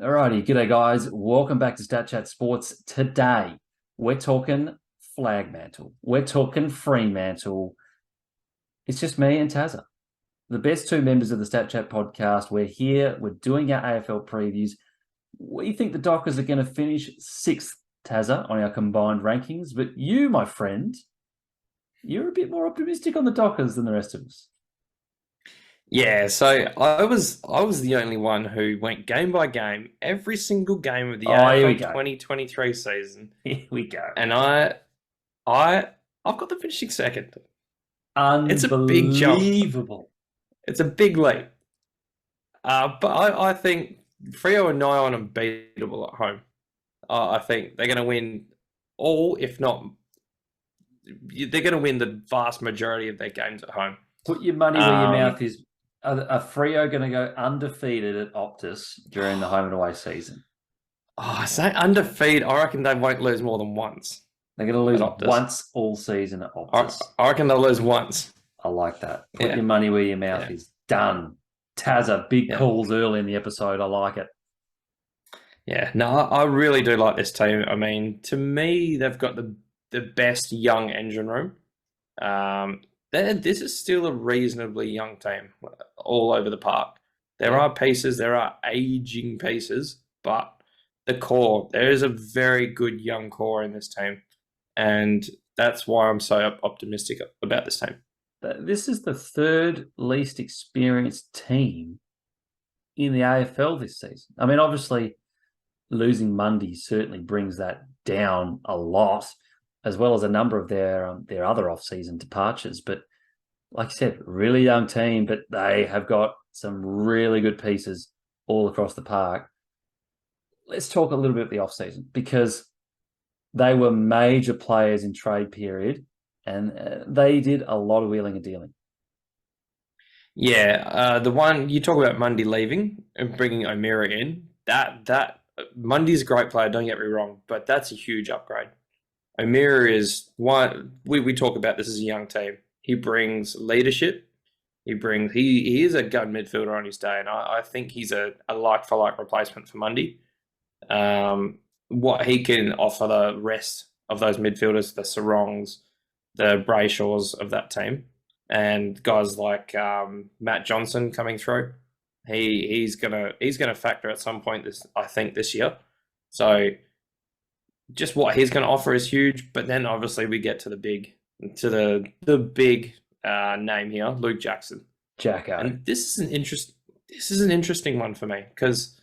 Alrighty, g'day guys. Welcome back to Stat Chat Sports. Today, we're talking Flagmantle. We're talking Fremantle. It's just me and Tazza, the best two members of the Stat Chat podcast. We're here. We're doing our AFL previews. We think the Dockers are going to finish sixth, Tazza, on our combined rankings. But you, my friend, you're a bit more optimistic on the Dockers than the rest of us. Yeah, so I was the only one who went game by game, every single game of the Oh, here we AFL go. 2023 season, Here we go. and I've got them finishing second. It's a big jump. Unbelievable. It's a big leap. But I think Freo are nigh on unbeatable at home. I think they're going to win all, if not, they're going to win the vast majority of their games at home. Put your money where your mouth is. Are Freo going to go undefeated at Optus during the home and away season? Oh, say undefeated. I reckon they won't lose more than once. They're going to lose Optus. once all season at Optus. I reckon they'll lose once. I like that. Put your money where your mouth is. Done. Tazza, big calls early in the episode. I like it. Yeah, no, I really do like this team. I mean, to me, they've got the best young engine room. This is still a reasonably young team all over the park. There are pieces, there are aging pieces, but the core, there is a very good young core in this team. And that's why I'm so optimistic about this team. This is the third least experienced team in the AFL this season. I mean, obviously, losing Mundy certainly brings that down a lot, as well as a number of their other off-season departures. But like I said, really young team, but they have got some really good pieces all across the park. Let's talk a little bit about the off-season, because they were major players in trade period, and they did a lot of wheeling and dealing. Yeah, the one you talk about Mundy leaving and bringing O'Meara in, that Mundy's a great player, don't get me wrong, but that's a huge upgrade. O'Meara is one. We talk about this as a young team. He brings leadership. He is a gun midfielder on his day, and I think he's a like for like replacement for Mundy. What he can offer the rest of those midfielders, the Sarongs, the Brayshaws of that team, and guys like Matt Johnson coming through. He's gonna factor at some point this year. So just what he's gonna offer is huge. But then obviously we get to the big name here, Luke Jackson. Jacko. And this is an interesting one for me, because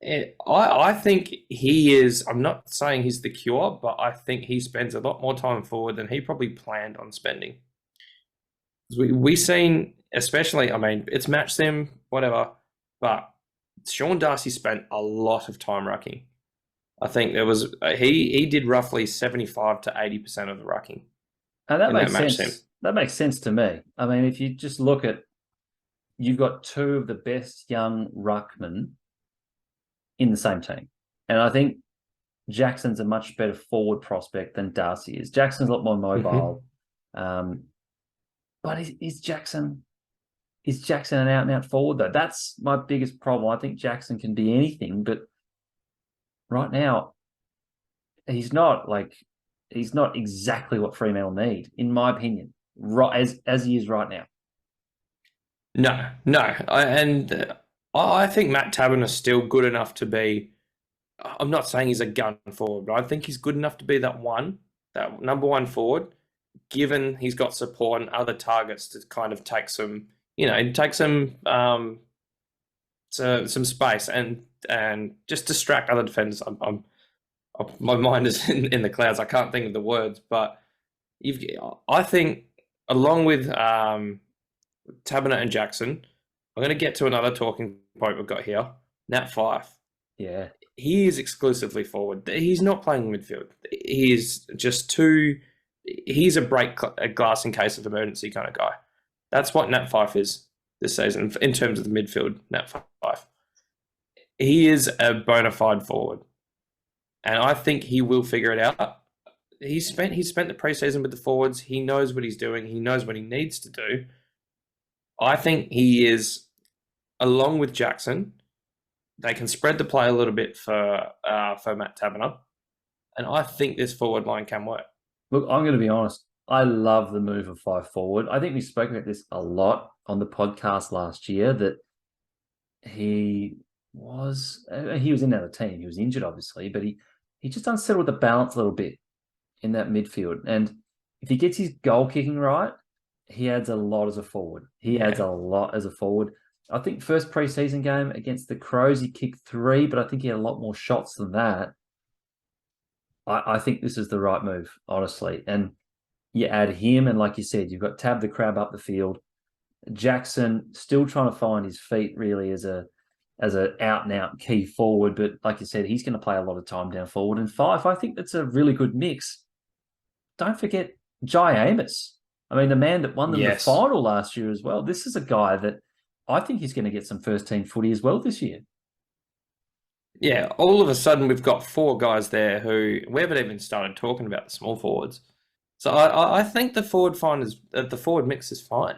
I think he is. I'm not saying he's the cure, but I think he spends a lot more time forward than he probably planned on spending. We seen, especially, I mean, it's match them, whatever, but Sean Darcy spent a lot of time rucking. I think there was he did roughly 75 to 80% of the rucking. And that makes sense. That makes sense to me. I mean, if you just look at, you've got two of the best young ruckmen in the same team. And I think Jackson's a much better forward prospect than Darcy is. Jackson's a lot more mobile. But is Jackson an out-and-out forward, though? That's my biggest problem. I think Jackson can be anything, but right now, he's not exactly what Fremantle need, in my opinion, right as he is right now. No. I think Matt Tabbin is still good enough to be. I'm not saying he's a gun forward, but I think he's good enough to be that number one forward, given he's got support and other targets to kind of take some space and just distract other defenders. My mind is in the clouds. I can't think of the words, but I think along with Taberner and Jackson, I'm going to get to another talking point we've got here. Nat Fyfe. Yeah. He is exclusively forward. He's not playing midfield. He's a break a glass in case of emergency kind of guy. That's what Nat Fyfe is this season in terms of the midfield. Nat Fyfe. He is a bona fide forward, and I think he will figure it out. He spent the preseason with the forwards. He knows what he's doing. He knows what he needs to do. I think he is, along with Jackson, They can spread the play a little bit for Matt Taberner, and I think this forward line can work. Look, I'm going to be honest. I love the move of Fyfe forward. I think we spoke about this a lot on the podcast last year, that he was in our team. He was injured, obviously, but he just unsettled the balance a little bit in that midfield. And if he gets his goal kicking right, he adds a lot as a forward. He adds a lot as a forward. I think first preseason game against the Crows, he kicked 3, but I think he had a lot more shots than that. I think this is the right move, honestly. And you add him, and like you said, you've got Tab the Crab up the field. Jackson still trying to find his feet really as a out and out key forward, but like you said, he's going to play a lot of time down forward. And Fyfe, I think that's a really good mix. Don't forget Jai Amos. I mean, the man that won them the final last year as well. This is a guy that I think he's going to get some first team footy as well this year. Yeah, all of a sudden we've got 4 guys there who we haven't even started talking about the small forwards. So I think the forward mix is fine.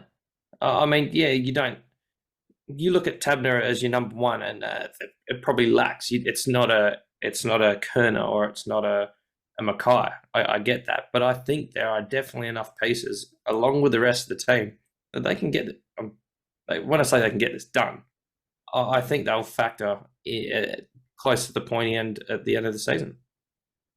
I mean, yeah, you look at Tabner as your number 1, and it probably lacks. It's not a Kerner or it's not a Mackay. I get that, but I think there are definitely enough pieces along with the rest of the team that they can get it. When I say they can get this done, I think they'll factor close to the pointy end at the end of the season.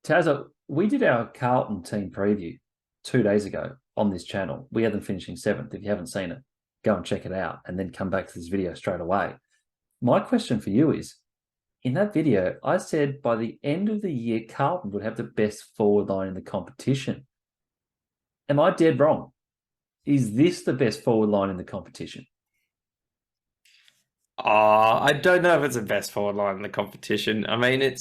Tazza, we did our Carlton team preview 2 days ago on this channel. We had them finishing 7th. If you haven't seen it, go and check it out and then come back to this video straight away. My question for you is, in that video, I said by the end of the year, Carlton would have the best forward line in the competition. Am I dead wrong? Is this the best forward line in the competition? I don't know if it's the best forward line in the competition. I mean,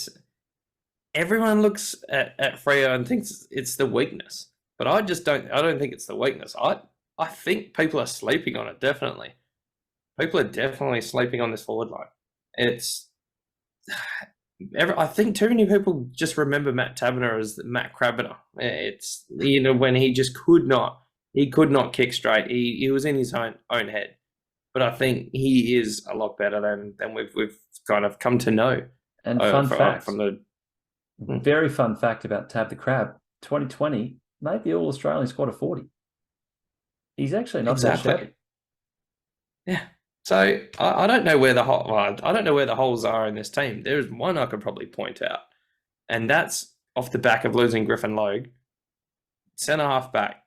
everyone looks at Freo and thinks it's the weakness, but I don't think it's the weakness. I think people are sleeping on it, definitely. People are definitely sleeping on this forward line. I think too many people just remember Matt Taberner as Matt Crabiner. It's, when he just could not kick straight. He was in his own head. But I think he is a lot better than we've kind of come to know. And very fun fact about Tab the Crab, 2020 made the All-Australian squad of 40. He's actually not that shabby. Yeah. So I don't know where the holes are in this team. There's one I could probably point out, and that's off the back of losing Griffin Logue. Centre half back.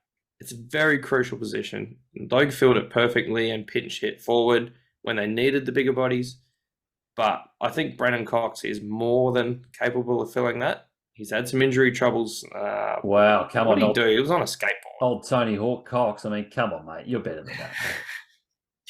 It's a very crucial position. Logue filled it perfectly and pinch hit forward when they needed the bigger bodies. But I think Brennan Cox is more than capable of filling that. He's had some injury troubles. Wow, come on. What did he do? He was on a skateboard. Old Tony Hawk Cox. I mean, come on, mate. You're better than that.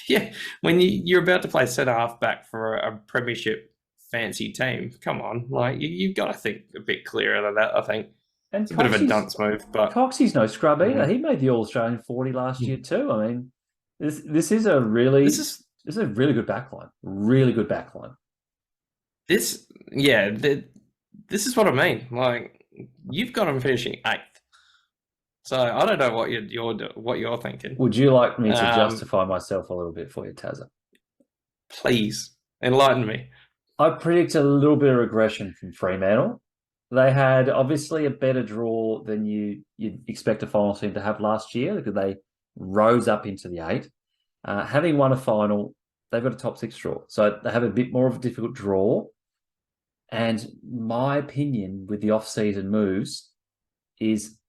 Yeah, when you're about to play centre half back for a premiership fancy team, come on. Like, you've got to think a bit clearer than that, I think. And it's a bit of a dunce move, but Coxie's no scrub either. Mm-hmm. He made the All-Australian 40 last year too. I mean, this is a really good backline. Really good backline. This is what I mean. Like, you've got them finishing 8th. So I don't know what you're thinking. Would you like me to justify myself a little bit for you, Tazza? Please enlighten me. I predict a little bit of regression from Fremantle. They had obviously a better draw than you'd expect a final team to have last year, because they rose up into the 8. Having won a final, they've got a top 6 draw. So they have a bit more of a difficult draw. And my opinion with the off-season moves is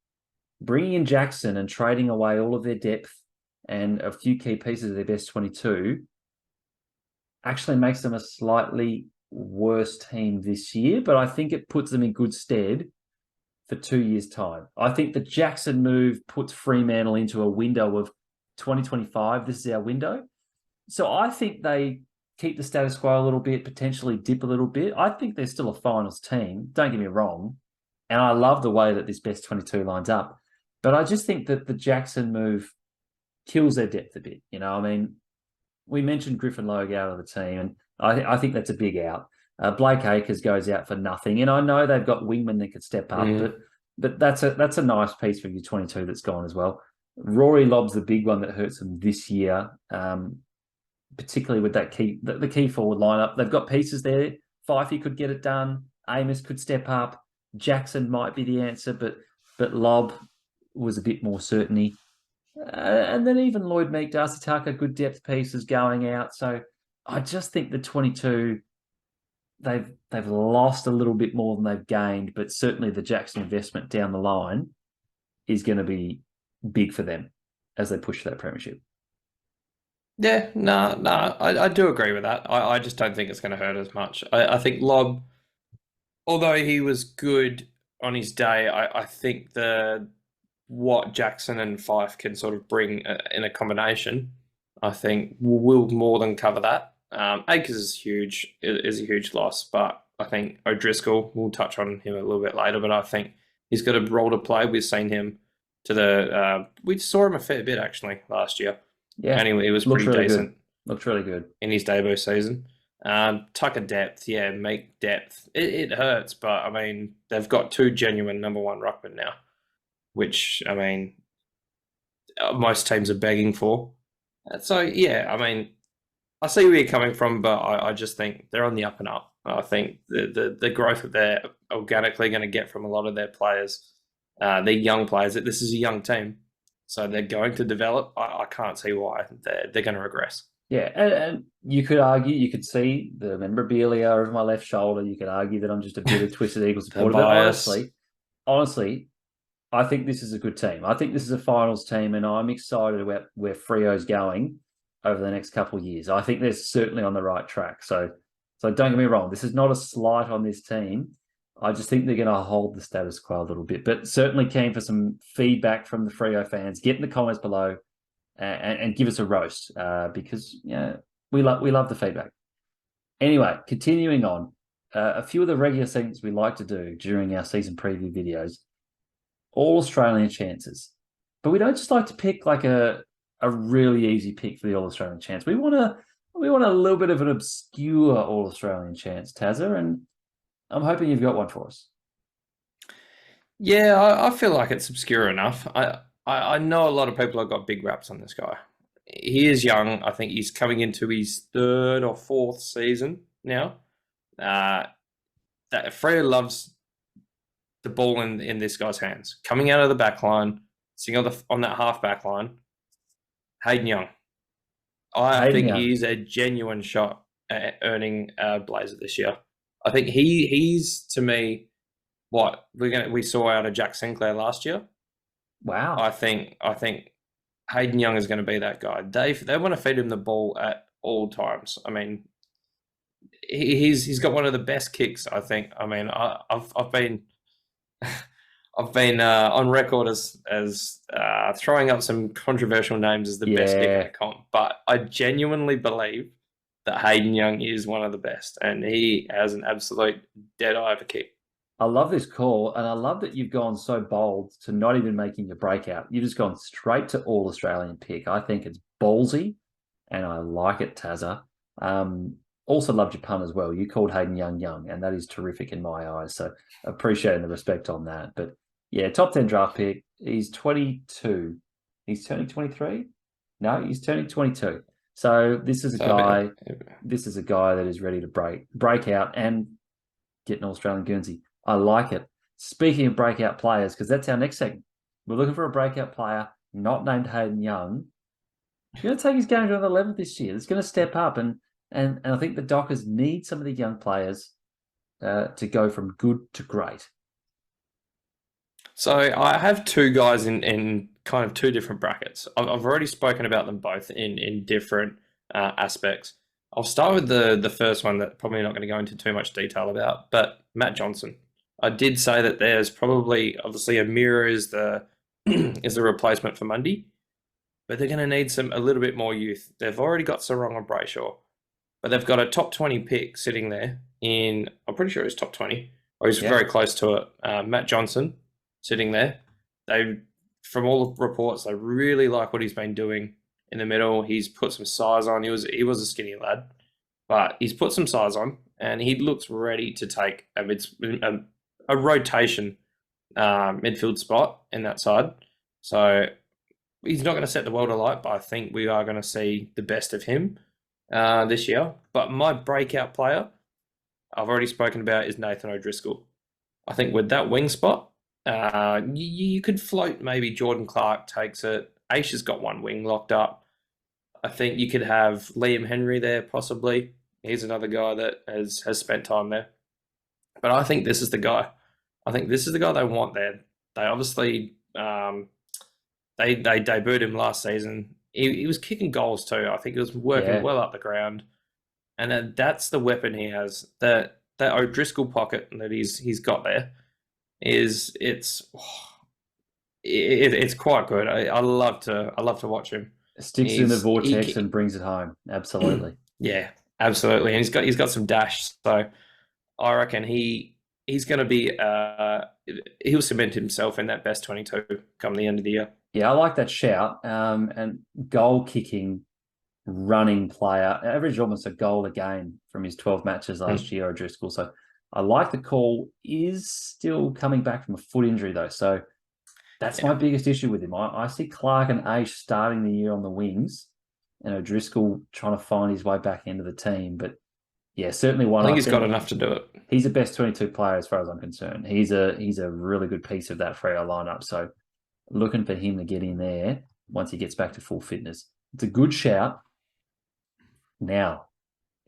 bringing in Jackson and trading away all of their depth and a few key pieces of their best 22 actually makes them a slightly worse team this year, but I think it puts them in good stead for 2 years' time. I think the Jackson move puts Fremantle into a window of 2025. This is our window. So I think they keep the status quo a little bit, potentially dip a little bit. I think they're still a finals team. Don't get me wrong. And I love the way that this best 22 lines up. But I just think that the Jackson move kills their depth a bit. I mean, we mentioned Griffin Logue out of the team, and I think that's a big out. Blake Acres goes out for nothing. And I know they've got wingmen that could step up, but that's a nice piece for your 22 that's gone as well. Rory Lobb's the big one that hurts them this year. particularly with that the key forward lineup. They've got pieces there. Fyfe could get it done. Amos could step up. Jackson might be the answer, but Lobb was a bit more certainty. And then even Lloyd Meek, Darcy Tucker, good depth pieces going out. So I just think the 22, they've lost a little bit more than they've gained, but certainly the Jackson investment down the line is going to be big for them as they push for that premiership. Yeah, no, I do agree with that. I just don't think it's going to hurt as much. I think Lobb, although he was good on his day, I think what Jackson and Fife can sort of bring in a combination, I think will more than cover that. Akers is a huge loss, but I think O'Driscoll, we'll touch on him a little bit later, but I think he's got a role to play. We've seen him we saw him a fair bit actually last year. Yeah, anyway, he was looks pretty really decent. good. Looks really good in his debut season. Tucker depth, yeah, make depth. It hurts, but I mean, they've got two genuine number one ruckmen now, which, I mean, most teams are begging for. So, yeah, I mean, I see where you're coming from, but I just think they're on the up and up. I think the growth that they're organically going to get from a lot of their players, they're young players. This is a young team, so they're going to develop. I can't see why they're going to regress. Yeah, and you could argue, you could see the memorabilia over my left shoulder. You could argue that I'm just a bit of Twisted Eagle supporter. But honestly, I think this is a good team. I think this is a finals team, and I'm excited about where Freo's going over the next couple of years. I think they're certainly on the right track. So don't get me wrong. This is not a slight on this team. I just think they're going to hold the status quo a little bit. But certainly keen for some feedback from the Freo fans. Get in the comments below. And give us a roast because we love the feedback. Anyway, continuing on, a few of the regular segments we like to do during our season preview videos, all Australian chances, but we don't just like to pick like a really easy pick for the All Australian chance. We want a little bit of an obscure All Australian chance, Tazza, and I'm hoping you've got one for us. Yeah, I feel like it's obscure enough. I know a lot of people have got big raps on this guy. He is young. I think he's coming into his third or fourth season now. That Freo loves the ball in this guy's hands. Coming out of the back line, sitting on that half back line, Hayden Young. I think he's a genuine shot at earning a Blazer this year. I think he's to me what we saw out of Jack Sinclair last year. Wow. I think Hayden Young is going to be that guy. They want to feed him the ball at all times. I mean, he's got one of the best kicks. I think. I mean, I've been on record as throwing up some controversial names as the best kick in the comp, but I genuinely believe that Hayden Young is one of the best, and he has an absolute dead eye of a kick. I love this call, and I love that you've gone so bold to not even making your breakout. You've just gone straight to all Australian pick. I think it's ballsy, and I like it, Tazza. Also loved your pun as well. You called Hayden Young, and that is terrific in my eyes. So appreciating the respect on that. But yeah, top 10 draft pick. He's 22. He's turning 23? No, he's turning 22. So this is a guy. This is a guy that is ready to break out and get an Australian Guernsey. I like it. Speaking of breakout players, because that's our next segment. We're looking for a breakout player not named Hayden Young. He's going to take his game to another level this year. It's going to step up, and I think the Dockers need some of the young players to go from good to great. So I have two guys in kind of two different brackets. I've already spoken about them both in different aspects. I'll start with the first one that probably not going to go into too much detail about, but Matt Johnson. I did say that there's probably, obviously, a mirror is the replacement for Mundy, but they're going to need a little bit more youth. They've already got Sarong and Brayshaw, but they've got a top 20 pick sitting there I'm pretty sure he's top 20, or he's very close to it. Matt Johnson sitting there. From all the reports, they really like what he's been doing in the middle. He's put some size on. He was a skinny lad, but he's put some size on, and he looks ready to take a rotation midfield spot in that side. So he's not going to set the world alight, but I think we are going to see the best of him. this year. But my breakout player, I've already spoken about, is Nathan O'Driscoll. I think with that wing spot, you could float maybe Jordan Clark takes it. Aisha's got one wing locked up. I think you could have Liam Henry there possibly. He's another guy that has spent time there. But I think this is the guy. I think this is the guy they want there. They obviously they debuted him last season. He was kicking goals too. I think he was working Yeah. well up the ground, and that's the weapon he has. That O'Driscoll pocket that he's got there it's quite good. I love to watch him. Sticks in the vortex and brings it home. Absolutely. Yeah, absolutely. And he's got some dash. So I reckon he's going to be he'll cement himself in that best 22 come the end of the year. Yeah, I like that shout. And goal kicking, running player, averaged almost a goal a game from his 12 matches last year, O'Driscoll. So I like the call. Is still coming back from a foot injury though. So that's my biggest issue with him. I see Clark and Aish starting the year on the wings and O'Driscoll trying to find his way back into the team. But yeah, certainly one. I think he's got enough to do it. He's the best 22 player as far as I'm concerned. He's a really good piece of that Freo lineup. So looking for him to get in there once he gets back to full fitness. It's a good shout. Now,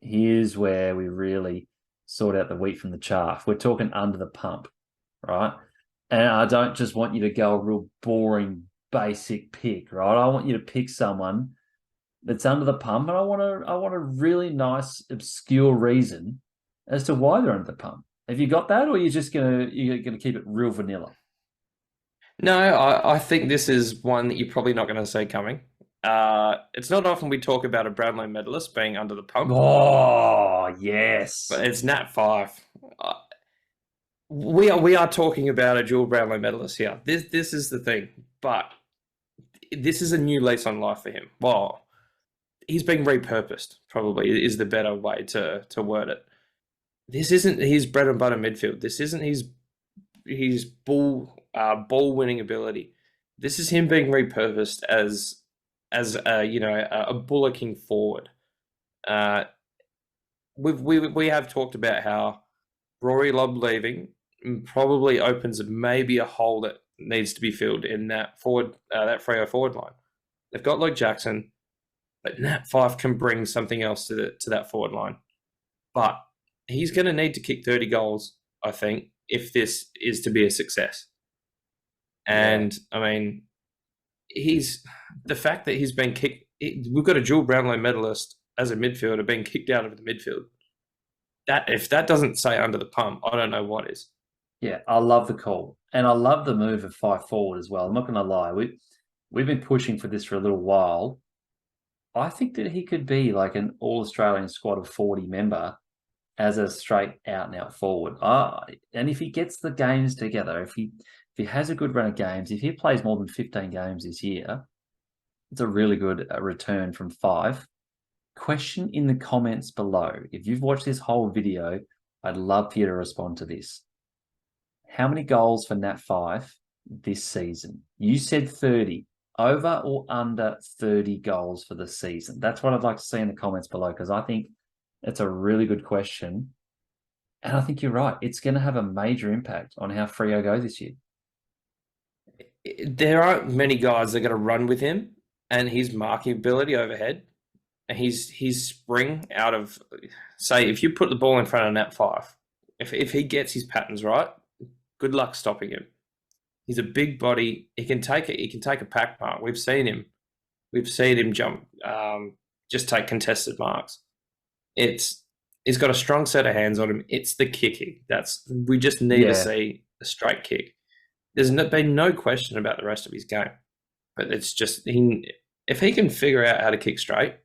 here's where we really sort out the wheat from the chaff. We're talking under the pump, right? And I don't just want you to go a real boring, basic pick, right? I want you to pick someone that's under the pump, and I want a really nice, obscure reason as to why they're under the pump. Have you got that, or you're gonna keep it real vanilla? No, I think this is one that you're probably not going to see coming. It's not often we talk about a Brownlow medalist being under the pump. Oh, yes. But it's Nat Fyfe. We are talking about a dual Brownlow medalist here. This is the thing, but this is a new lease on life for him. Well, he's being repurposed. Probably is the better way to word it. This isn't his bread and butter midfield. This isn't his ball winning ability. This is him being repurposed as a bullocking forward. We have talked about how Rory Lobb leaving probably opens maybe a hole that needs to be filled in that Freo forward line. They've got Luke Jackson, but Nat Fyfe can bring something else to that forward line. But he's going to need to kick 30 goals, I think, if this is to be a success. And I mean, the fact that he's been kicked. We've got a dual Brownlow medalist as a midfielder being kicked out of the midfield. That if that doesn't say under the pump, I don't know what is. Yeah, I love the call, and I love the move of Fyfe forward as well. I'm not going to lie, we've been pushing for this for a little while. I think that he could be like an All-Australian squad of 40 member as a straight out and out forward. And if he gets the games together, if he has a good run of games, if he plays more than 15 games this year, it's a really good return from Fyfe. Question in the comments below. If you've watched this whole video, I'd love for you to respond to this. How many goals for Nat Fyfe this season? You said 30. Over or under 30 goals for the season? That's what I'd like to see in the comments below, because I think it's a really good question. And I think you're right. It's going to have a major impact on how Freo go this year. There aren't many guys that are going to run with him and his marking ability overhead. And his spring out of, say, if you put the ball in front of Nat Fyfe, if he gets his patterns right, good luck stopping him. He's a big body. He can take it. He can take a pack mark. We've seen him jump, just take contested marks. He's got a strong set of hands on him. It's the kicking. We just need to see a straight kick. There's been no question about the rest of his game, but it's just if he can figure out how to kick straight,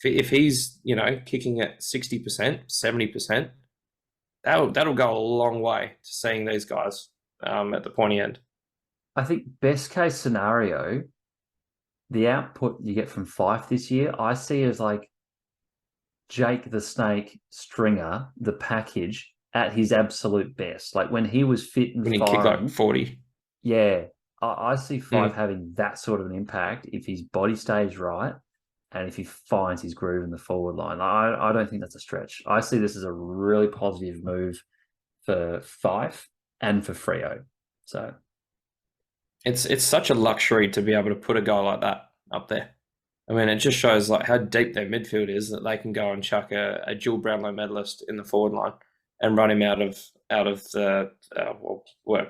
if he's kicking at 60%, 70%, that'll go a long way to seeing these guys at the pointy end. I think best case scenario, the output you get from Fyfe this year, I see as like Jake the Snake Stringer, the package at his absolute best. Like when he was fit and firing. He kicked like 40. Yeah. I see Fyfe having that sort of an impact if his body stays right and if he finds his groove in the forward line, I don't think that's a stretch. I see this as a really positive move for Fyfe and for Freo. So it's such a luxury to be able to put a guy like that up there. I mean, it just shows like how deep their midfield is that they can go and chuck a dual Brownlow medalist in the forward line and run him out of the well,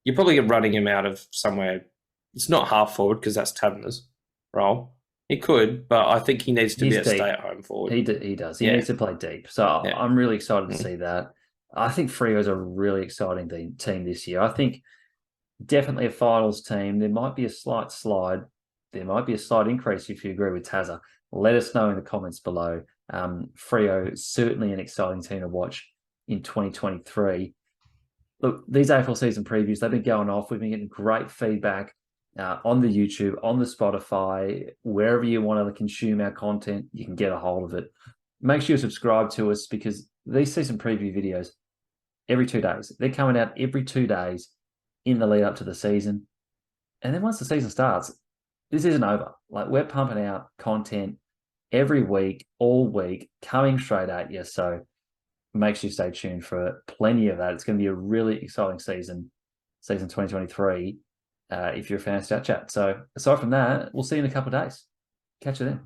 you're probably running him out of somewhere. It's not half forward because that's Taverner's role. He could, but I think he needs to be a stay-at-home forward. He does. He needs to play deep. So I'm really excited to see that. I think Freo is a really exciting team this year. I think definitely a finals team. There might be a slight slide. There might be a slight increase if you agree with Tazza. Let us know in the comments below. Freo, certainly an exciting team to watch in 2023. Look, these AFL season previews, they've been going off. We've been getting great feedback on the YouTube, on the Spotify, wherever you want to consume our content, you can get a hold of it. Make sure you subscribe to us because these season preview videos, every 2 days, they're coming out every 2 days in the lead up to the season. And then once the season starts, this isn't over. Like, we're pumping out content every week, all week, coming straight at you. So make sure you stay tuned for plenty of that. It's going to be a really exciting season 2023, if you're a fan of Stat Chat. So aside from that, we'll see you in a couple of days. Catch you then.